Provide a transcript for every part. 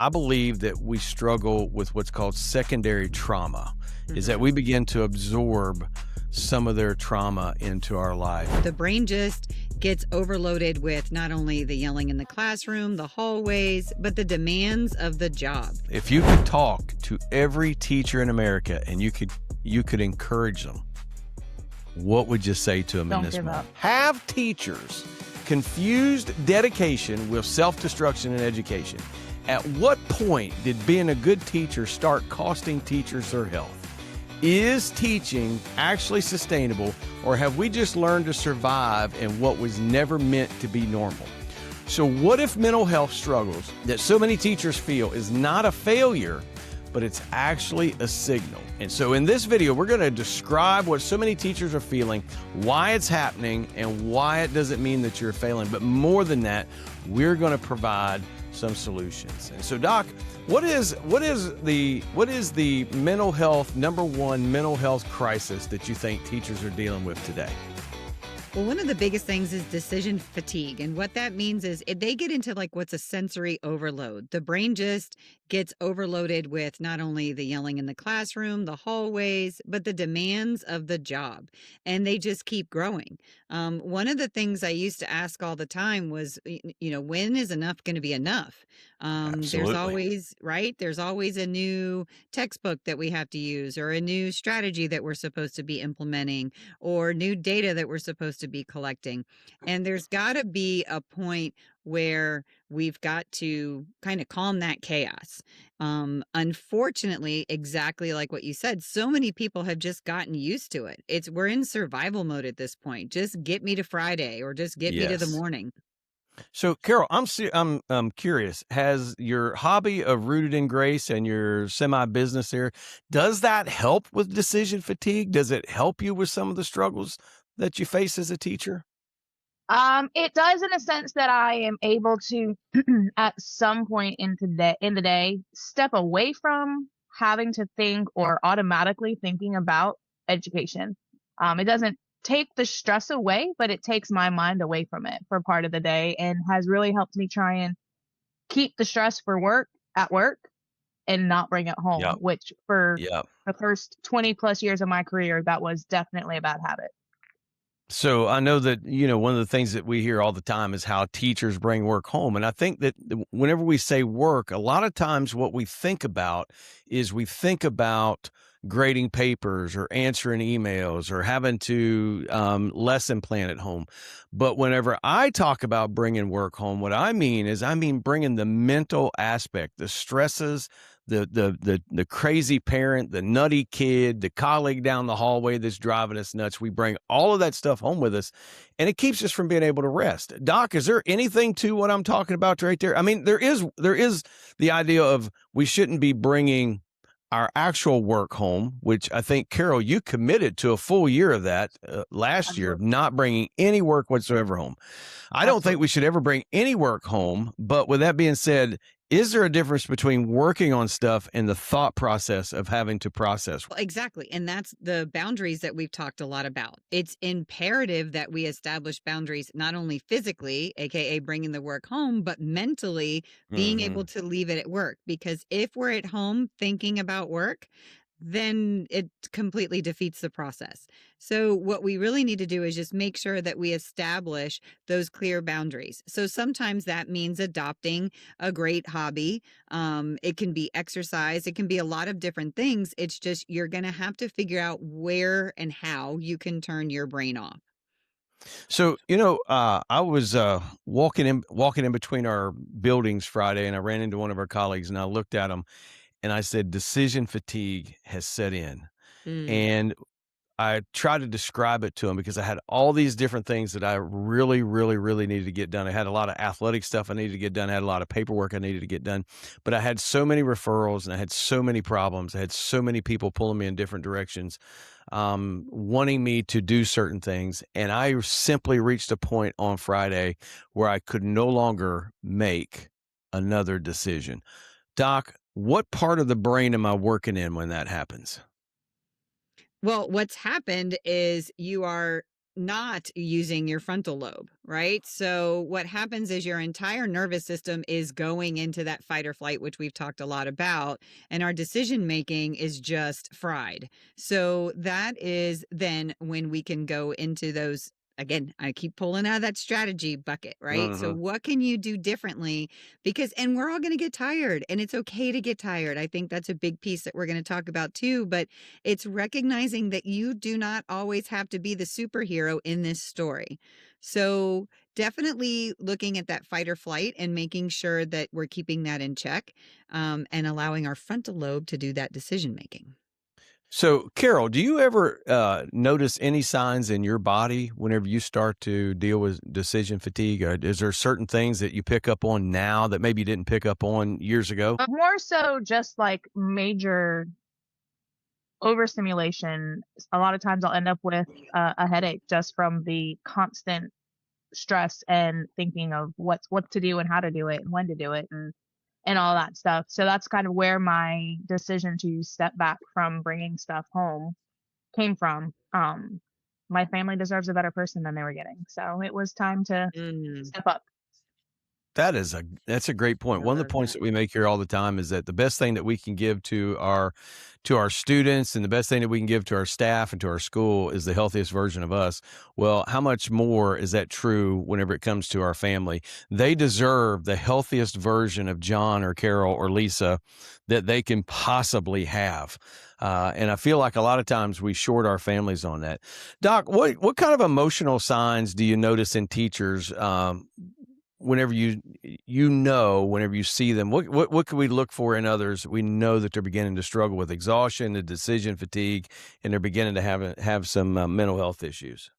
I believe that we struggle with what's called secondary trauma, is that Mhm. we begin to absorb some of their trauma into our life. The brain just gets overloaded with not only the yelling in the classroom, the hallways, but the demands of the job. If you could talk to every teacher in America and you could encourage them, what would you say to them in Don't this give moment? up. Have teachers confused dedication with self-destruction in education? At what point did being a good teacher start costing teachers their health? Is teaching actually sustainable, or have we just learned to survive in what was never meant to be normal? So what if mental health struggles that so many teachers feel is not a failure, but it's actually a signal? And so in this video, we're going to describe what so many teachers are feeling, why it's happening, and why it doesn't mean that you're failing. But more than that, we're going to provide some solutions. And so, Doc, what is the mental health, number one mental health crisis that you think teachers are dealing with today? Well, one of the biggest things is decision fatigue. And what that means is they get into like what's a sensory overload. The brain just gets overloaded with not only the yelling in the classroom, the hallways, but the demands of the job. And they just keep growing. One of the things I used to ask all the time was, when is enough going to be enough? There's Absolutely. always, right? There's always a new textbook that we have to use or a new strategy that we're supposed to be implementing or new data that we're supposed to be collecting. And there's got to be a point where we've got to kind of calm that chaos. Unfortunately, exactly like what you said, so many people have just gotten used to it. We're in survival mode at this point. Just get me to Friday or just get me to the Yes. morning. So, Carol, I'm curious. Has your hobby of Rooted in Grace and your semi business there, does that help with decision fatigue? Does it help you with some of the struggles that you face as a teacher? It does in a sense that I am able to, at some point in the day, step away from having to think or automatically thinking about education. It doesn't take the stress away, but it takes my mind away from it for part of the day and has really helped me try and keep the stress for work at work and not bring it home, Yep. which for Yep. the first 20 plus years of my career, that was definitely a bad habit. So I know that, one of the things that we hear all the time is how teachers bring work home. And I think that whenever we say work, a lot of times what we think about is we think about grading papers or answering emails or having to lesson plan at home. But whenever I talk about bringing work home, what I mean is bringing the mental aspect, the stresses, the crazy parent, the nutty kid, the colleague down the hallway that's driving us nuts. We bring all of that stuff home with us, and it keeps us from being able to rest. Doc, is there anything to what I'm talking about right there? I mean, there is the idea of we shouldn't be bringing our actual work home, which I think, Carol, you committed to a full year of that last year, of Absolutely. not bringing any work whatsoever home. I don't think Absolutely. we should ever bring any work home. But with that being said, is there a difference between working on stuff and the thought process of having to process? Well, exactly. And that's the boundaries that we've talked a lot about. It's imperative that we establish boundaries, not only physically, AKA bringing the work home, but mentally being able Hmm. to leave it at work. Because if we're at home thinking about work, then it completely defeats the process. So, what we really need to do is just make sure that we establish those clear boundaries. So, sometimes that means adopting a great hobby. It can be exercise, it can be a lot of different things. It's just you're going to have to figure out where and how you can turn your brain off. So, I was walking in between our buildings Friday, and I ran into one of our colleagues, and I looked at him, and I said, "Decision fatigue has set in." Mm. And I tried to describe it to him because I had all these different things that I really, really, really needed to get done. I had a lot of athletic stuff I needed to get done. I had a lot of paperwork I needed to get done, but I had so many referrals and I had so many problems. I had so many people pulling me in different directions, wanting me to do certain things. And I simply reached a point on Friday where I could no longer make another decision. Doc, what part of the brain am I working in when that happens? Well, what's happened is you are not using your frontal lobe, right? So what happens is your entire nervous system is going into that fight or flight, which we've talked a lot about, and our decision making is just fried. So that is then when we can go into those. Again, I keep pulling out of that strategy bucket, right? So Mhm. what can you do differently? Because, and we're all going to get tired, and it's okay to get tired. I think that's a big piece that we're going to talk about too. But it's recognizing that you do not always have to be the superhero in this story. So, definitely looking at that fight or flight and making sure that we're keeping that in check, and allowing our frontal lobe to do that decision making. So, Carol, do you ever notice any signs in your body whenever you start to deal with decision fatigue? Is there certain things that you pick up on now that maybe you didn't pick up on years ago? More so just like major overstimulation. A lot of times I'll end up with a headache just from the constant stress and thinking of what to do and how to do it and when to do it and all that stuff. So that's kind of where my decision to step back from bringing stuff home came from. My family deserves a better person than they were getting. So it was time to Mm, step up. That's a great point. I One of the love points that. that we make here all the time is that the best thing that we can give to our students and the best thing that we can give to our staff and to our school is the healthiest version of us. Well, how much more is that true whenever it comes to our family? They deserve the healthiest version of John or Carol or Lisa that they can possibly have. And I feel like a lot of times we short our families on that. Doc, what kind of emotional signs do you notice in teachers whenever whenever you see them, what can we look for in others? We know that they're beginning to struggle with exhaustion, the decision fatigue, and they're beginning to have some mental health issues.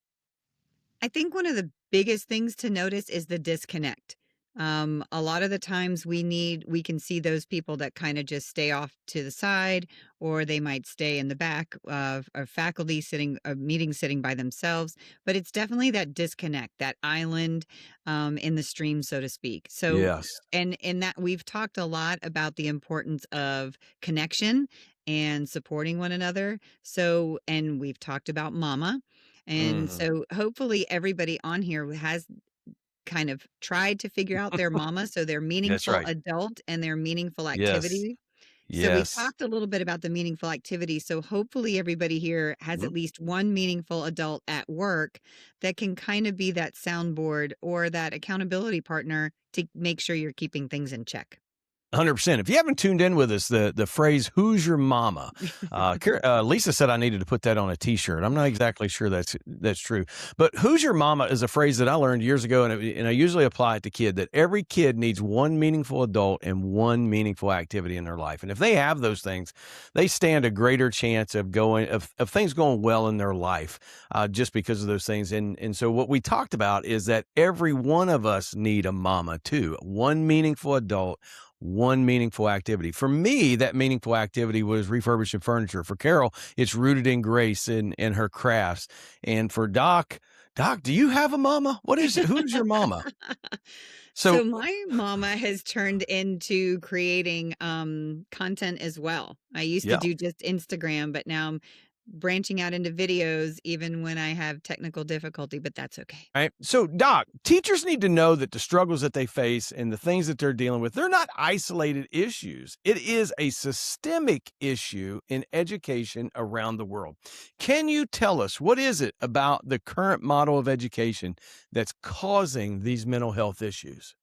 I think one of the biggest things to notice is the disconnect. A lot of the times we can see those people that kind of just stay off to the side, or they might stay in the back of faculty sitting, a meeting sitting by themselves. But it's definitely that disconnect, that island in the stream, so to speak. So, Yes. and in that we've talked a lot about the importance of connection and supporting one another. So, and we've talked about mama, and Mhm. so hopefully everybody on here has kind of tried to figure out their mama, so their That's meaningful right. adult and their meaningful Yes. activity. So we've Yes. talked a little bit about the meaningful activity. So hopefully everybody here has Mhm. at least one meaningful adult at work that can kind of be that soundboard or that accountability partner to make sure you're keeping things in check. 100%. If you haven't tuned in with us, the phrase "Who's your mama?" Lisa said I needed to put that on a T-shirt. I'm not exactly sure that's true, but "Who's your mama?" is a phrase that I learned years ago, and I usually apply it to kid. That every kid needs one meaningful adult and one meaningful activity in their life, and if they have those things, they stand a greater chance of things going well in their life, just because of those things. And so what we talked about is that every one of us need a mama too, one meaningful adult, one meaningful activity. For me, that meaningful activity was refurbishing furniture. For Carol, it's rooted in grace and her crafts. And for Doc, do you have a mama? What is it? Who's your mama? So So, my mama has turned into creating content as well. I used to yeah. do just Instagram, but now I'm branching out into videos even when I have technical difficulty, but that's okay. Right. So, Doc, teachers need to know that the struggles that they face and the things that they're dealing with, they're not isolated issues. It is a systemic issue in education around the world. Can you tell us what is it about the current model of education that's causing these mental health issues?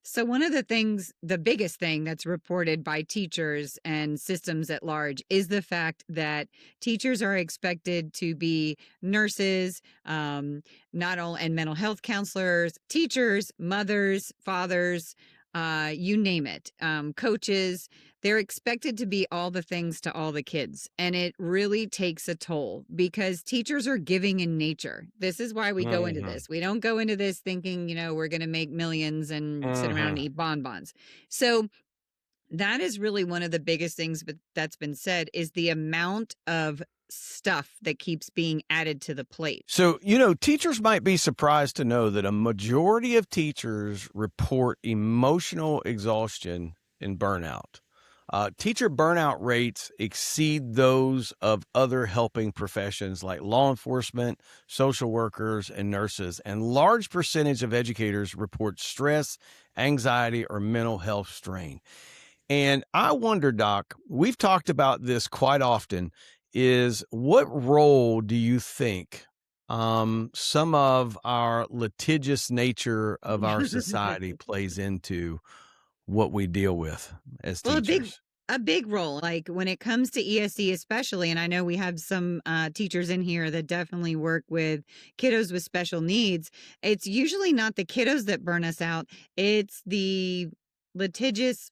So, one of the things, the biggest thing that's reported by teachers and systems at large is the fact that teachers are expected to be nurses, not only and mental health counselors, teachers, mothers, fathers, you name it, coaches. They're expected to be all the things to all the kids. And it really takes a toll because teachers are giving in nature. This is why we go into Mhm. this. We don't go into this thinking, we're going to make millions and sit around and Mhm. eat bonbons. So that is really one of the biggest things that's been said is the amount of stuff that keeps being added to the plate. So, teachers might be surprised to know that a majority of teachers report emotional exhaustion and burnout. Teacher burnout rates exceed those of other helping professions like law enforcement, social workers, and nurses. And large percentage of educators report stress, anxiety, or mental health strain. And I wonder, Doc, we've talked about this quite often, is what role do you think some of our litigious nature of our society plays into what we deal with as Well, teachers? a big role, like when it comes to ESE especially, and I know we have some teachers in here that definitely work with kiddos with special needs. It's usually not the kiddos that burn us out. It's the litigious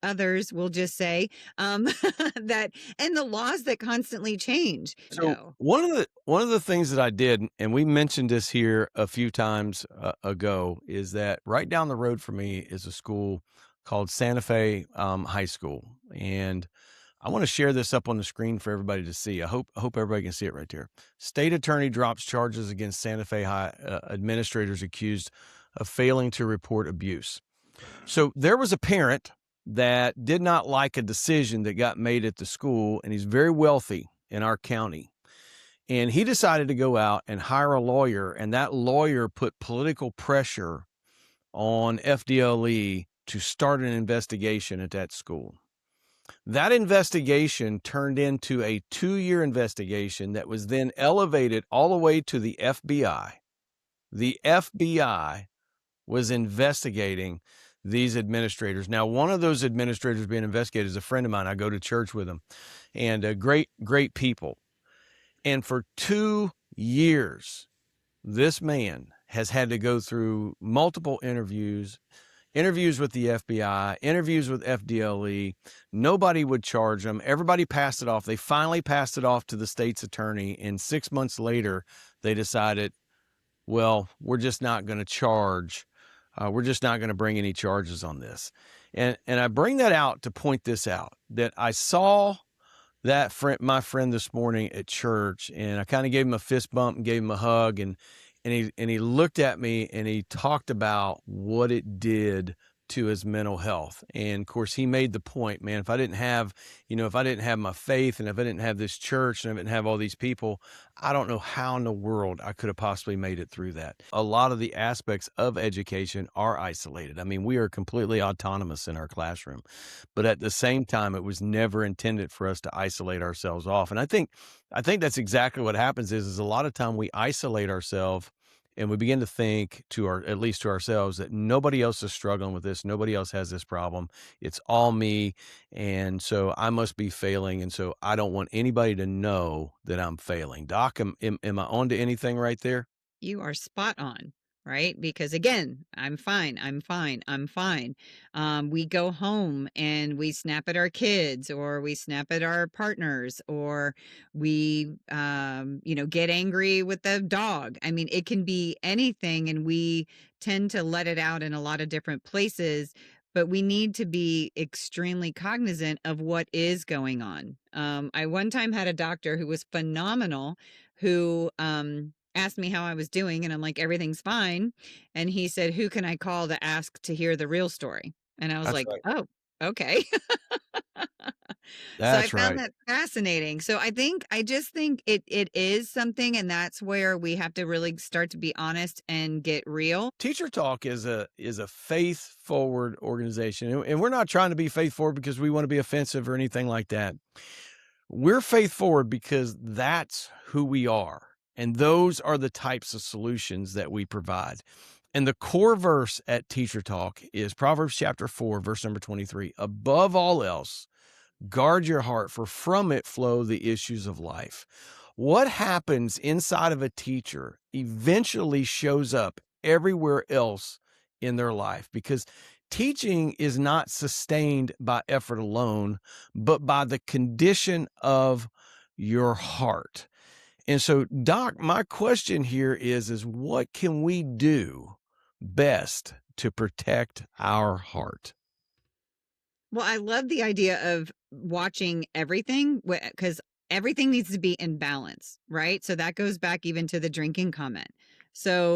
others, we'll just say, um, that and the laws that constantly change. So No. one of the things that I did, and we mentioned this here a few times ago, is that right down the road from me is a school called Santa Fe High School, and I want to share this up on the screen for everybody to see. I hope everybody can see it right there. State attorney drops charges against Santa Fe High administrators accused of failing to report abuse. So there was a parent that did not like a decision that got made at the school, and he's very wealthy in our county. And he decided to go out and hire a lawyer, and that lawyer put political pressure on FDLE to start an investigation at that school. That investigation turned into a 2-year investigation that was then elevated all the way to the FBI. The FBI was investigating these administrators. Now, one of those administrators being investigated is a friend of mine. I go to church with him, and great people. And for 2 years, this man has had to go through multiple interviews with the FBI, interviews with FDLE. Nobody would charge him. Everybody passed it off. They finally passed it off to the state's attorney. And 6 months later, they decided, well, we're just not going to charge. We're just not going to bring any charges on this. And I bring that out to point this out, that I saw my friend this morning at church, and I kind of gave him a fist bump and gave him a hug, and he looked at me and he talked about what it did to his mental health. And of course, he made the point, man, if I didn't have my faith, and if I didn't have this church, and if I didn't have all these people, I don't know how in the world I could have possibly made it through that. A lot of the aspects of education are isolated. I mean, we are completely autonomous in our classroom, but at the same time, it was never intended for us to isolate ourselves off. And I think that's exactly what happens is a lot of time we isolate ourselves, and we begin to think at least to ourselves, that nobody else is struggling with this. Nobody else has this problem. It's all me. And so I must be failing. And so I don't want anybody to know that I'm failing. Doc, am I on to anything right there? You are spot on, right? Because again, I'm fine, I'm fine, I'm fine. We go home and we snap at our kids, or we snap at our partners, or we, get angry with the dog. I mean, it can be anything, and we tend to let it out in a lot of different places. But we need to be extremely cognizant of what is going on. I one time had a doctor who was phenomenal, who asked me how I was doing, and I'm like, everything's fine. And he said, who can I call to ask to hear the real story? And I was That's like, right. oh, okay. So I That's found right. that fascinating. So I just think it is something, and that's where we have to really start to be honest and get real. Teacher Talk is a faith forward organization. And we're not trying to be faith forward because we want to be offensive or anything like that. We're faith forward because that's who we are. And those are the types of solutions that we provide. And the core verse at Teacher Talk is Proverbs chapter 4, verse number 23. Above all else, guard your heart, for from it flow the issues of life. What happens inside of a teacher eventually shows up everywhere else in their life, because teaching is not sustained by effort alone, but by the condition of your heart. And so, Doc, my question here is what can we do best to protect our heart? Well, I love the idea of watching everything, because everything needs to be in balance, right? So that goes back even to the drinking comment.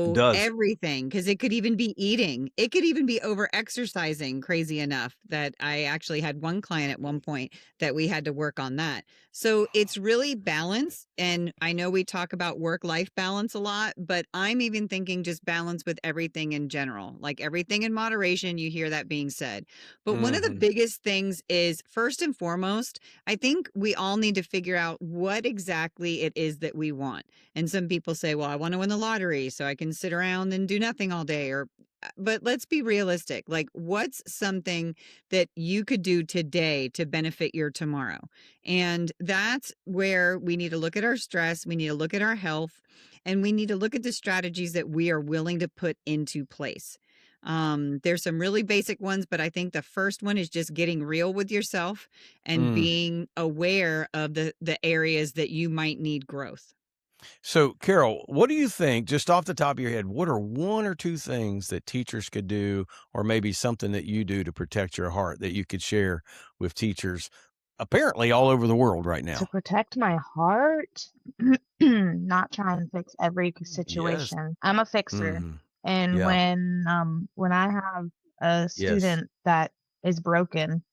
It So does. everything, because it could even be eating. It could even be over exercising, crazy enough that I actually had one client at one point that we had to work on that. So it's really balance. And I know we talk about work life balance a lot, but I'm even thinking just balance with everything in general, like everything in moderation. You hear that being said. But one of the Mhm. biggest things is, first and foremost, I think we all need to figure out what exactly it is that we want. And some people say, well, I want to win the lottery so I can sit around and do nothing all day. But let's be realistic. Like, what's something that you could do today to benefit your tomorrow? And that's where we need to look at our stress. We need to look at our health, and we need to look at the strategies that we are willing to put into place. There's some really basic ones, but I think the first one is just getting real with yourself and Mm. being aware of the areas that you might need growth. So, Carol, what do you think, just off the top of your head, what are one or two things that teachers could do, or maybe something that you do to protect your heart that you could share with teachers apparently all over the world right To now? protect my heart, not try and fix every Yes. situation. I'm a fixer, Mhm. and Yeah. when I have a Yes. student that is broken,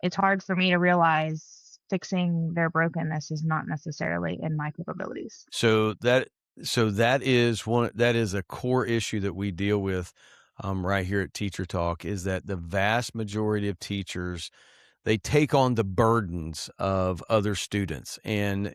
it's hard for me to realize fixing their brokenness is not necessarily in my capabilities. So that that is a core issue that we deal with right here at Teacher Talk, is that the vast majority of teachers, they take on the burdens of other students, and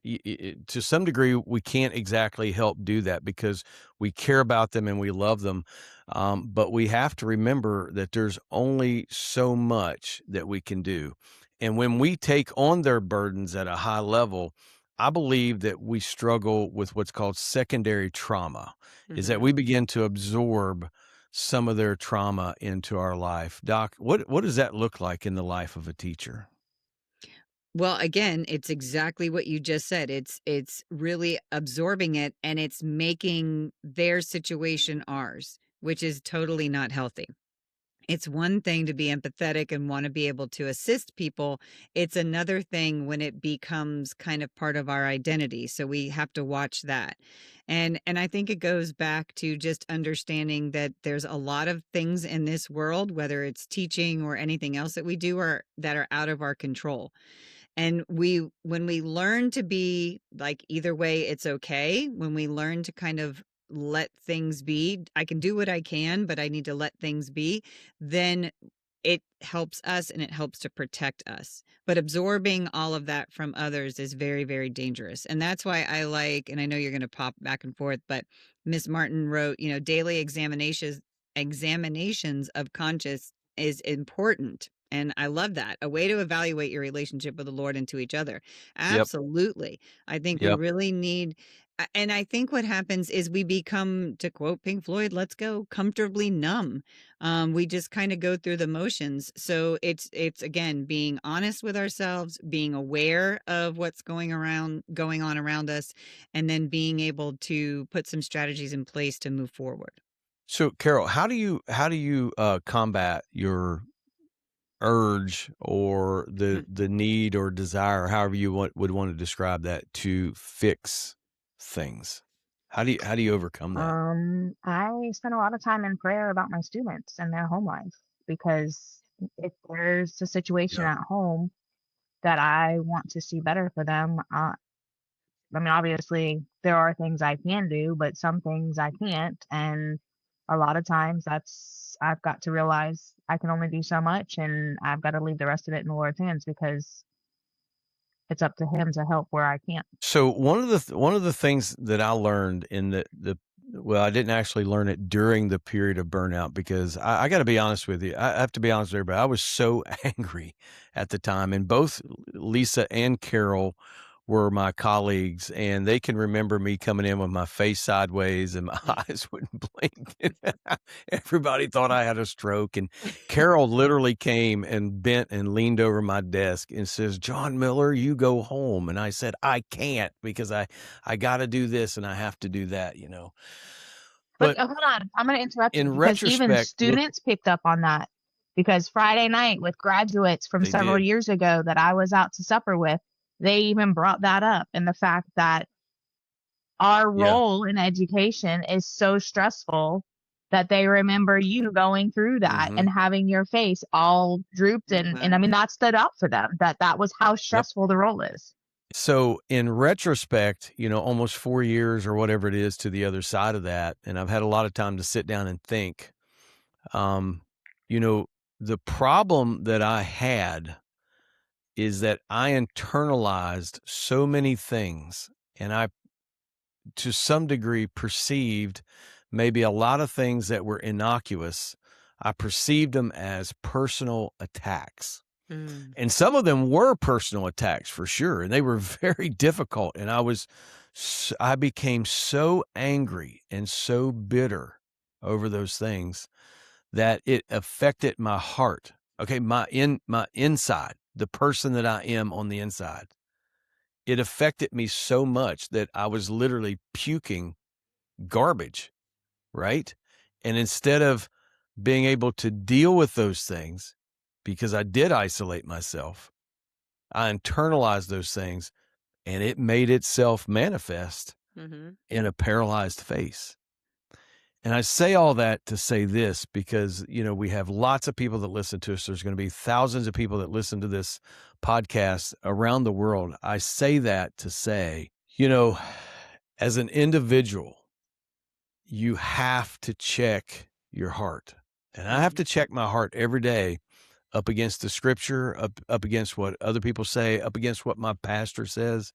to some degree we can't exactly help do that because we care about them and we love them, but we have to remember that there's only so much that we can do, and when we take on their burdens at a high level, I believe that we struggle with what's called secondary trauma, is that Mhm. we begin to absorb some of their trauma into our life. Doc, what does that look like in the life of a teacher? Well, again, it's exactly what you just said. It's really absorbing it, and it's making their situation ours, which is totally not healthy. It's one thing to be empathetic and want to be able to assist people. It's another thing when it becomes kind of part of our identity. So we have to watch that. And I think it goes back to just understanding that there's a lot of things in this world, whether it's teaching or anything else that we do, are that are out of our control. And when we learn to be like, either way, it's okay. When we learn to kind of let things be, I can do what I can, but I need to let things be, then it helps us and it helps to protect us. But absorbing all of that from others is very, very dangerous. And that's why I like, and I know you're going to pop back and forth, but Miss Martin wrote, daily examinations of conscience is important. And I love that. A way to evaluate your relationship with the Lord and to each other. Yep. Absolutely. I think we Yep. really need, and I think what happens is we become, to quote Pink Floyd, let's go comfortably numb. We just kind of go through the motions. So it's again being honest with ourselves, being aware of what's going on around us, and then being able to put some strategies in place to move forward. So, Carol, how do you combat your urge or the need or desire, however you would want to describe that, to fix things? How do you overcome that? I spend a lot of time in prayer about my students and their home life because if there's a situation Yeah. at home that I want to see better for them, I mean, obviously there are things I can do, but some things I can't. And a lot of times I've got to realize I can only do so much and I've got to leave the rest of it in the Lord's hands because it's up to Him to help where I can't. So one of the things that I learned in the well, I didn't actually learn it during the period of burnout because I got to be honest with you. I have to be honest with everybody. I was so angry at the time, and both Lisa and Carol were my colleagues, and they can remember me coming in with my face sideways and my eyes wouldn't blink. Everybody thought I had a stroke, and Carol literally came and bent and leaned over my desk and says, "John Miller, you go home." And I said, "I can't because I got to do this and I have to do that." But But hold on, I'm going to interrupt you in because even retrospect, look, students picked up on that. Because Friday night with graduates from they several did. years ago that I was out to supper with, they even brought that up and the fact that our Yeah. role in education is so stressful that they remember you going through that Hmm. and having your face all drooped, and I Wow. mean that stood out for them, that that was how Yep. stressful the role is. So in retrospect, almost 4 years or whatever it is to the other side of that, and I've had a lot of time to sit down and think. Um, you know, the problem that I had is that I internalized so many things, and I, to some degree, perceived maybe a lot of things that were innocuous. I perceived them as personal attacks. Mm. And some of them were personal attacks for sure, and they were very difficult. And I became so angry and so bitter over those things that it affected my heart. Okay, my inside, the person that I am on the inside. It affected me so much that I was literally puking garbage, right? And instead of being able to deal with those things, because I did isolate myself, I internalized those things and it made itself manifest Mhm. in a paralyzed face. And I say all that to say this because, we have lots of people that listen to us. There's going to be thousands of people that listen to this podcast around the world. I say that to say, as an individual, you have to check your heart. And I have Mhm. to check my heart every day up against the scripture, up against what other people say, up against what my pastor says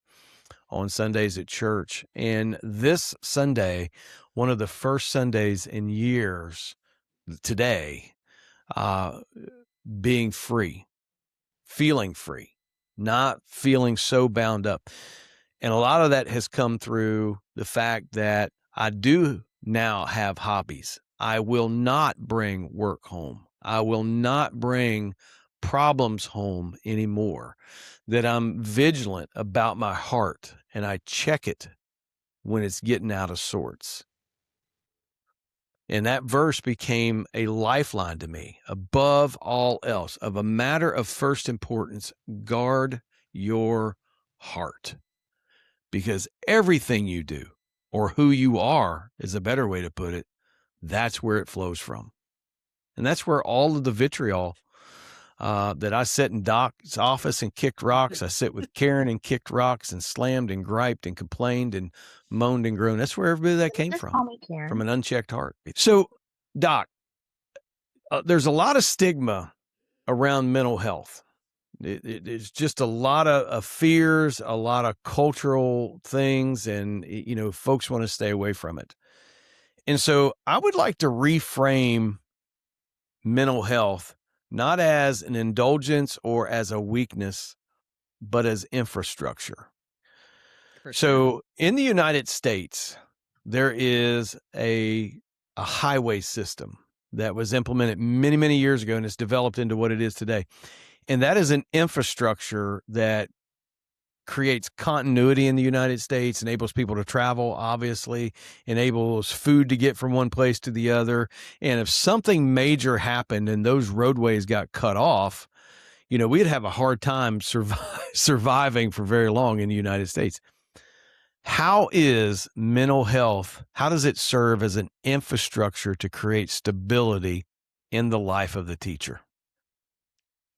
on Sundays at church. And this Sunday, one of the first Sundays in years today, uh, being free, feeling free, not feeling so bound up. And a lot of that has come through the fact that I do now have hobbies. I will not bring work home. I will not bring problems home anymore. That I'm vigilant about my heart and I check it when it's getting out of sorts. And that verse became a lifeline to me above all else, of a matter of first importance. Guard your heart, because everything you do, or who you are is a better way to put it, that's where it flows from. And that's where all of the vitriol that I sit in Doc's office and kicked rocks. I sit with Karen and kicked rocks and slammed and griped and complained and moaned and groaned. That's where everybody that came Just call me from Karen. an unchecked heart. So, Doc, there's a lot of stigma around mental health. It's just a lot of fears, a lot of cultural things, and folks want to stay away from it. And so I would like to reframe mental health not as an indulgence or as a weakness, but as infrastructure. For sure. So in the United States, there is a highway system that was implemented many, many years ago, and it's developed into what it is today. And that is an infrastructure that creates continuity in the United States, enables people to travel, obviously, enables food to get from one place to the other. And if something major happened and those roadways got cut off, we'd have a hard time surviving for very long in the United States. How is mental health, how does it serve as an infrastructure to create stability in the life of the teacher?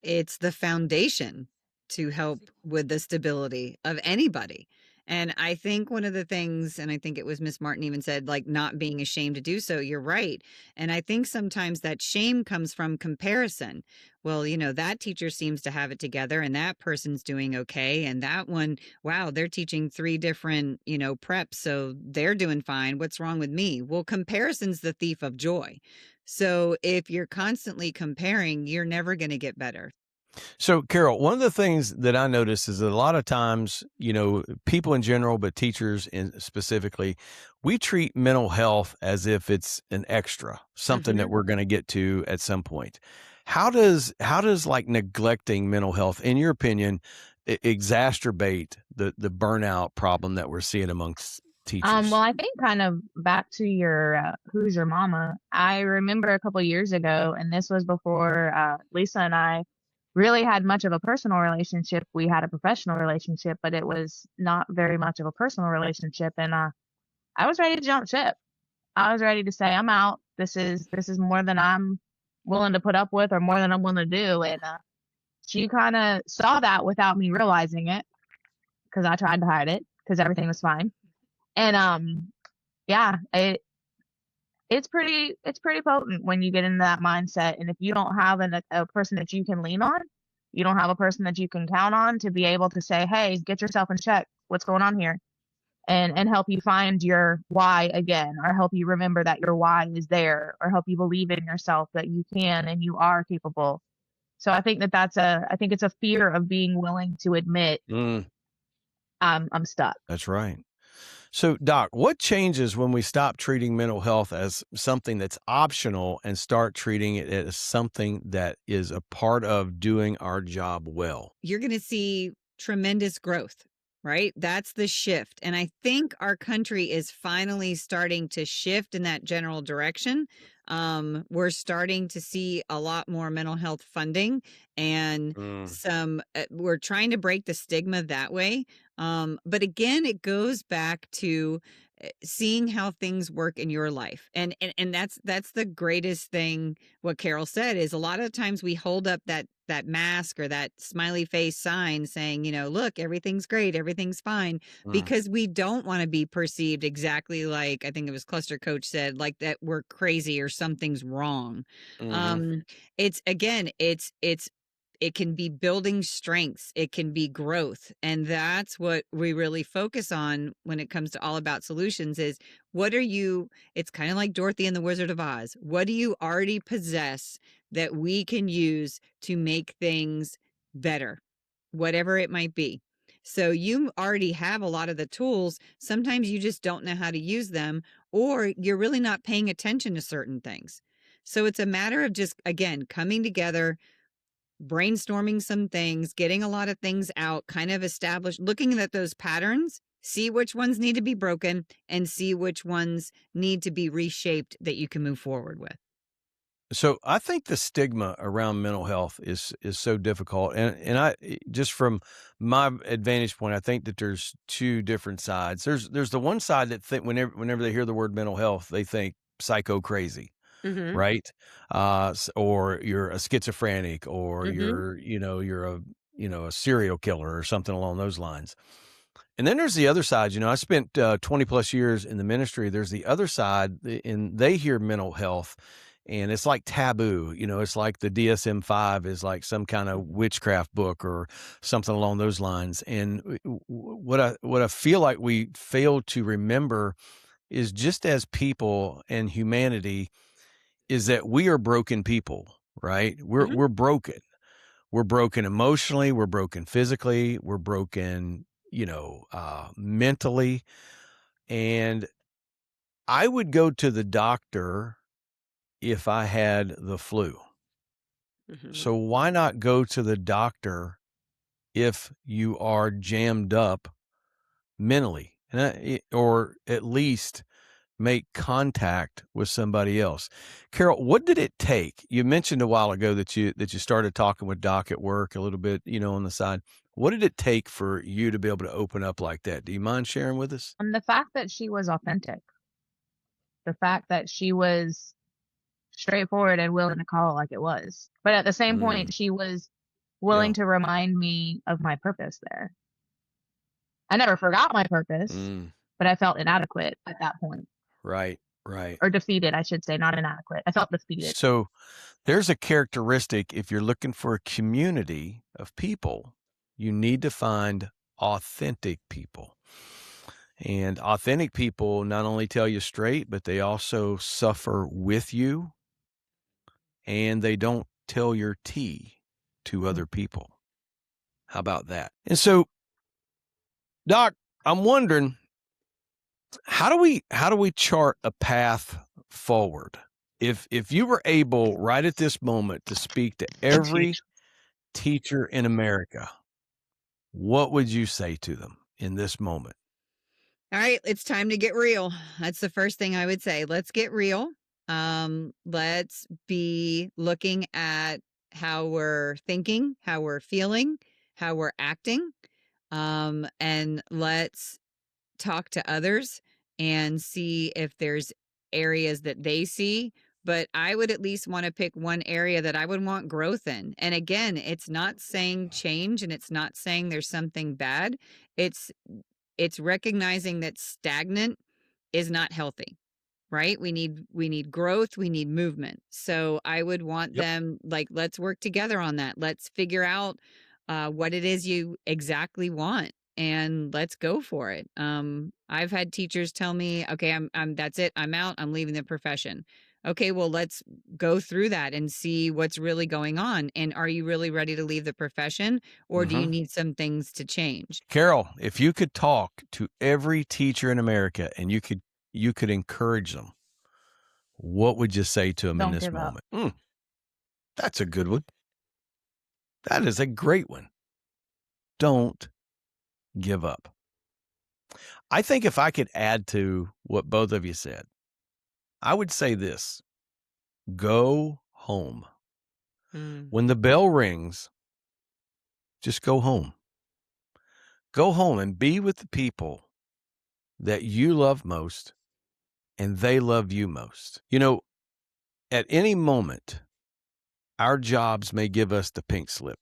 It's the foundation to help with the stability of anybody. And I think one of the things, and I think it was Miss Martin even said, like, not being ashamed to do so. You're right. And I think sometimes that shame comes from comparison. Well, that teacher seems to have it together and that person's doing okay. And that one, wow, they're teaching three different, preps. So they're doing fine. What's wrong with me? Well, comparison's the thief of joy. So if you're constantly comparing, you're never going to get better. So, Carol, one of the things that I notice is that a lot of times, people in general, but teachers specifically, we treat mental health as if it's an extra, something that Mhm. we're going to get to at some point. How does like neglecting mental health, in your opinion, exacerbate the burnout problem that we're seeing amongst Well, teachers? I think kind of back to your who's your mama. I remember a couple years ago, and this was before Lisa and I really had much of a personal relationship. We had a professional relationship, but it was not very much of a personal relationship. And I was ready to jump ship. I was ready to say, I'm out. This is more than I'm willing to put up with or more than I'm willing to do. And she kind of saw that without me realizing it because I tried to hide it because everything was fine. And yeah, it's pretty potent when you get into that mindset. And if you don't have a person that you can lean on, you don't have a person that you can count on to be able to say, hey, get yourself in check. What's going on here? And help you find your why again, or help you remember that your why is there, or help you believe in yourself that you can and you are capable. So I think I think it's a fear of being willing to admit Mm, I'm stuck. that's right. So, Doc, what changes when we stop treating mental health as something that's optional and start treating it as something that is a part of doing our job well? You're going to see tremendous growth, right? That's the shift. And I think our country is finally starting to shift in that general direction. We're starting to see a lot more mental health funding and Mm, we're trying to break the stigma that way. But again, it goes back to seeing how things work in your life. And that's the greatest thing. What Carol said is a lot of times we hold up that mask or that smiley face sign saying, look, everything's great, everything's fine, mm, because we don't want to be perceived exactly like, I think it was Cluster Coach said, like that we're crazy or something's wrong. mhm. Um, it's again, it can be building strengths, it can be growth, and that's what we really focus on when it comes to All About Solutions is what are you, it's kind of like Dorothy and the Wizard of Oz. What do you already possess that we can use to make things better, whatever it might be? So you already have a lot of the tools. Sometimes you just don't know how to use them, or you're really not paying attention to certain things. So it's a matter of just, again, coming together, brainstorming some things, getting a lot of things out, kind of establish, looking at those patterns, see which ones need to be broken and see which ones need to be reshaped that you can move forward with. So I think the stigma around mental health is so difficult, and just from my advantage point, I think that there's two different sides. There's the one side that think whenever they hear the word mental health, they think psycho crazy, Mhm. right? Or you're a schizophrenic, or Mhm. you're a a serial killer or something along those lines. And then there's the other side. I spent 20 plus years in the ministry. There's the other side, and they hear mental health, and it's like taboo. It's like the DSM-5 is like some kind of witchcraft book or something along those lines. And what I feel like we fail to remember is just as people and humanity is that we are broken people, right? We're Mhm. we're broken. We're broken emotionally, we're broken physically, we're broken, mentally. And I would go to the doctor if I had the flu. Mhm. So why not go to the doctor if you are jammed up mentally? Or at least make contact with somebody else. Carol, what did it take? You mentioned a while ago that you started talking with Doc at work a little bit, on the side. What did it take for you to be able to open up like that? Do you mind sharing with us? And the fact that she was authentic, the fact that she was straightforward and willing to call it like it was. But at the same Mm, point, she was willing yeah. to remind me of my purpose there. I never forgot my purpose, Mm, but I felt inadequate at that point, right, right. or defeated, I should say, not inadequate. I felt defeated. So there's a characteristic if you're looking for a community of people, you need to find authentic people. And authentic people not only tell you straight, but they also suffer with you and they don't tell your tea to Mm. other people. How about that? And so, Doc, I'm wondering how do we chart a path forward? If you were able right at this moment to speak to every teacher in America, what would you say to them in this moment? All right, it's time to get real. That's the first thing I would say. Let's get real. Let's be looking at how we're thinking, how we're feeling, how we're acting. And let's talk to others and see if there's areas that they see. But I would at least want to pick one area that I would want growth in. And again, it's not saying change and it's not saying there's something bad. It's it's recognizing that stagnant is not healthy, right? We need growth, we need movement. So I would want Yep. them, like, let's work together on that. Let's figure out what it is you exactly want and let's go for it. I've had teachers tell me, okay, I'm that's it, I'm out, I'm leaving the profession. Okay, well, let's go through that and see what's really going on. And are you really ready to leave the profession, or do you Hmm. need some things to change? Carol, if you could talk to every teacher in America and you could encourage them, what would you say to them in Don't this give up. moment? That's a good one. That is a great one. Don't give up. I think if I could add to what both of you said, I would say this: go home. Mm. When the bell rings, just go home. Go home and be with the people that you love most and they love you most. At any moment, our jobs may give us the pink slip.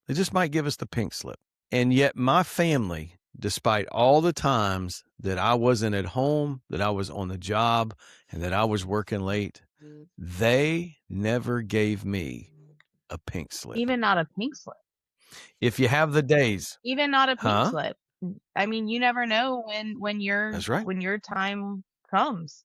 They just might give us the pink slip. And yet my family, despite all the times that I wasn't at home, that I was on the job, and that I was working late, they never gave me a pink slip. Even not a pink slip. If you have the days, Even not a pink huh? slip. I mean, you never know That's right. when your time comes,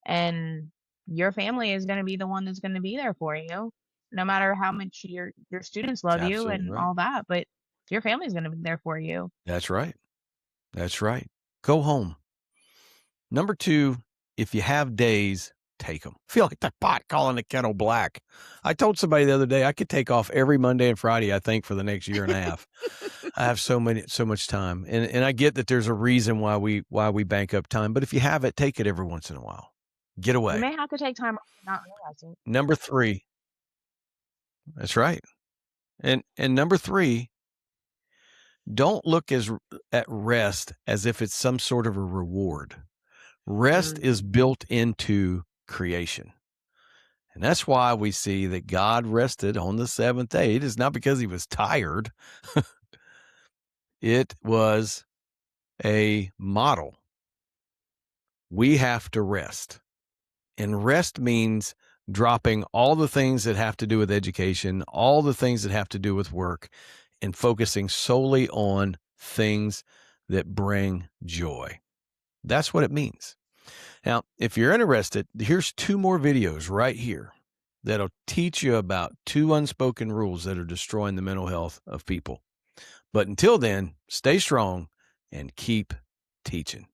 and your family is going to be the one that's going to be there for you, no matter how much your students That's love you absolutely and right. all that. But your family is going to be there for you. That's right. That's right. Go home. Number two, if you have days, take them. Feel like the pot calling the kettle black. I told somebody the other day I could take off every Monday and Friday, I think, for the next year and a half. I have so much time. And I get that there's a reason why we bank up time, but if you have it, take it every once in a while. Get You away. may have to take time off and not realize it. Number three, that's right. And number three, don't look at rest as if it's some sort of a reward. Rest is built into creation. And that's why we see that God rested on the seventh day. It is not because he was tired. It was a model. We have to rest. And rest means dropping all the things that have to do with education, all the things that have to do with work, and focusing solely on things that bring joy. That's what it means. Now, if you're interested, here's 2 more videos right here that'll teach you about 2 unspoken rules that are destroying the mental health of people. But until then, stay strong and keep teaching.